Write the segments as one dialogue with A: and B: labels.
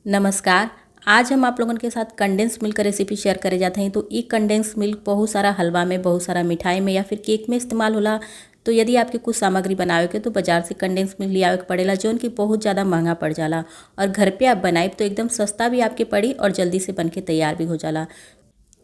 A: नमस्कार। आज हम आप लोगन के साथ कंडेंस मिल्क का रेसिपी शेयर करे जाते हैं। तो ई कंडेंस मिल्क बहुत सारा हलवा में, बहुत सारा मिठाई में या फिर केक में इस्तेमाल होला। तो यदि आपके कुछ सामग्री बनावे के तो बाजार से कंडेंस मिल्क लियावे के पड़ेला, जौन की बहुत ज़्यादा महंगा पड़ जाला। और घर पे आप बनाए तो एकदम सस्ता भी आपके पड़ी और जल्दी से बन के तैयार भी हो जाला।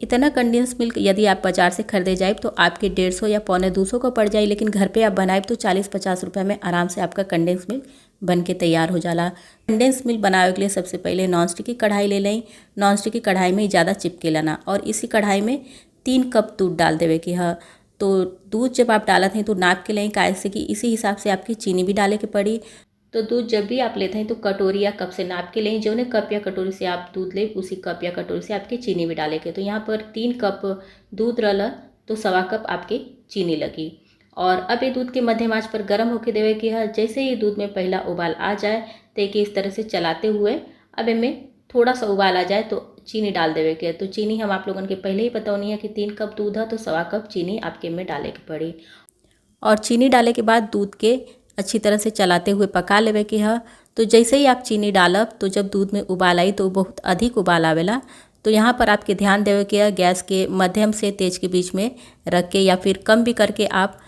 A: इतना कंडेंस मिल्क यदि आप बाजार से खरीदे जाए तो आपके 150 या पौने 200 का पड़ जाए, लेकिन घर पे आप बनाए तो 40-50 रुपये में आराम से आपका कंडेंस मिल्क बन के तैयार हो जाला। कंडेंस मिल्क बनाने के लिए सबसे पहले नॉनस्टिक की कढ़ाई ले लें। नॉनस्टिक की कढ़ाई में ज़्यादा चिपके लाना और इसी कढ़ाई में 3 कप दूध डाल देवे की है। तो दूध जब आप डालते हैं तो नाप के लें, कैसे कि इसी हिसाब से आपकी चीनी भी डाले के पड़ी। तो दूध जब भी आप लेते हैं तो कटोरी या कप से नाप के लें। जो ने कप या कटोरी से आप दूध लें उसी कप या कटोरी से आपके चीनी भी डाले के। तो यहाँ पर 3 कप दूध रला तो 1.25 कप आपके चीनी लगी। और अब ये दूध के मध्यम आंच पर गर्म होके देवे की है। जैसे ही दूध में पहला उबाल आ जाए तो एक इस तरह से चलाते हुए अब इनमें थोड़ा सा उबाल आ जाए तो चीनी डाल देवे के। तो चीनी हम आप लोगों के पहले ही बताऊनी है कि 3 कप दूध है तो 1.25 कप चीनी आपके में डाले के पड़ी। और चीनी डाले के बाद दूध के अच्छी तरह से चलाते हुए पका लेवे के है। तो जैसे ही आप चीनी डालब तो जब दूध में उबाल आई तो बहुत अधिक उबाल आवेला। तो यहाँ पर आपके ध्यान देवे के है गैस के मध्यम से तेज के बीच में रख के या फिर कम भी करके आप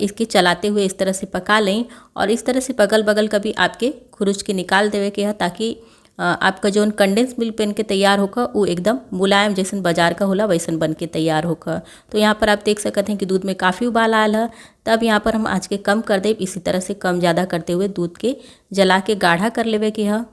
A: इसके चलाते हुए इस तरह से पका लें। और इस तरह से बगल बगल का भी आपके खुरुच के निकाल देवे के है, ताकि आपका जो कंडेंस मिल्क बन के तैयार होकर वो एकदम मुलायम जैसन बाजार का होला वैसन बन के तैयार होकर। तो यहाँ पर आप देख सकते हैं कि दूध में काफ़ी उबाल आयल है। तब यहाँ पर हम आँच के कम कर दे, इसी तरह से कम ज़्यादा करते हुए दूध के जला के गाढ़ा कर लेवे के है।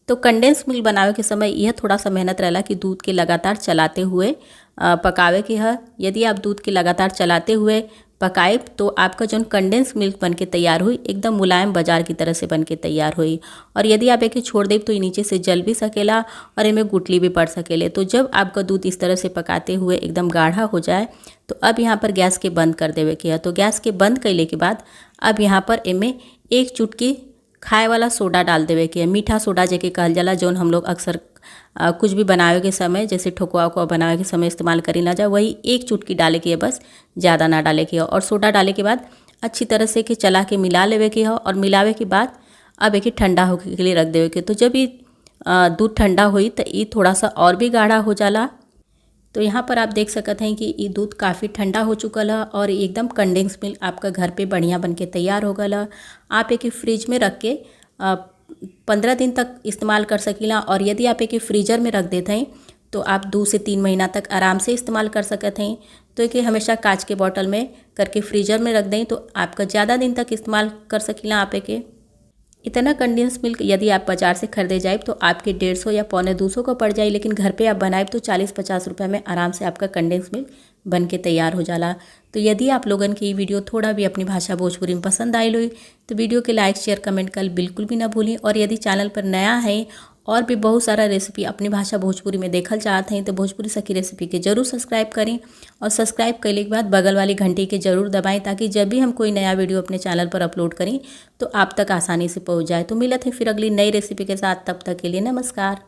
A: तो कंडेंस मिल्क बनावे के समय यह थोड़ा सा मेहनत रहेला कि दूध के लगातार चलाते हुए पकावे के है। यदि आप दूध के लगातार चलाते हुए पकाए तो आपका जो कंडेंस मिल्क बन के तैयार हुई एकदम मुलायम बाजार की तरह से बन के तैयार हुई। और यदि आप एक छोड़ दें तो ये नीचे से जल भी सकेला और इनमें गुठली भी पड़ सकेले। तो जब आपका दूध इस तरह से पकाते हुए एकदम गाढ़ा हो जाए तो अब यहाँ पर गैस के बंद कर देवे के है। तो गैस के बंद कैले के बाद अब यहाँ पर इनमें 1 चुटकी खाए वाला सोडा डाल देवे के है। मीठा सोडा जेके कहल जाला, जौन हम लोग अक्सर कुछ भी बनावे के समय जैसे ठोकुआ को बनावे के समय इस्तेमाल करी ना जाए, वही 1 चुटकी डाले के है, बस ज़्यादा ना डाले के है। और सोडा डाले के बाद अच्छी तरह से के चला के मिला लेवे के है। और मिलावे के बाद अब एक ठंडा होके के लिए रख देवे के। तो जब ये दूध ठंडा हुई तो ये थोड़ा सा और भी गाढ़ा हो जाला। तो यहाँ पर आप देख सकते हैं कि ये दूध काफ़ी ठंडा हो चुकल है और एकदम कंडेंस मिल्क आपका घर पे बढ़िया बन के तैयार हो गया है। आप एक फ्रिज में रख के 15 दिन तक इस्तेमाल कर सकीला। और यदि आप एक फ्रीजर में रख देते हैं तो आप 2 से 3 महीना तक आराम से इस्तेमाल कर सकते हैं। तो एक हमेशा कांच के बॉटल में करके फ्रीजर में रख दें तो आपका ज़्यादा दिन तक इस्तेमाल कर सकीला। आप एक इतना कंडेंस मिल्क यदि आप बाजार से खरीदे जाए तो आपके 150 या पौने 200 का पड़ जाए, लेकिन घर पे आप बनाए तो 40-50 रुपये में आराम से आपका कंडेंस मिल्क बन के तैयार हो जाला। तो यदि आप लोगन की ये वीडियो थोड़ा भी अपनी भाषा भोजपुरी में पसंद आई हुई तो वीडियो के लाइक शेयर कमेंट कर बिल्कुल भी ना भूलें। और यदि चैनल पर नया है और भी बहुत सारा रेसिपी अपनी भाषा भोजपुरी में देखल चाहते हैं तो भोजपुरी सखी रेसिपी के जरूर सब्सक्राइब करें। और सब्सक्राइब करने के बाद बगल वाली घंटी के जरूर दबाएं, ताकि जब भी हम कोई नया वीडियो अपने चैनल पर अपलोड करें तो आप तक आसानी से पहुंच जाए। तो मिलते हैं फिर अगली नई रेसिपी के साथ, तब तक के लिए नमस्कार।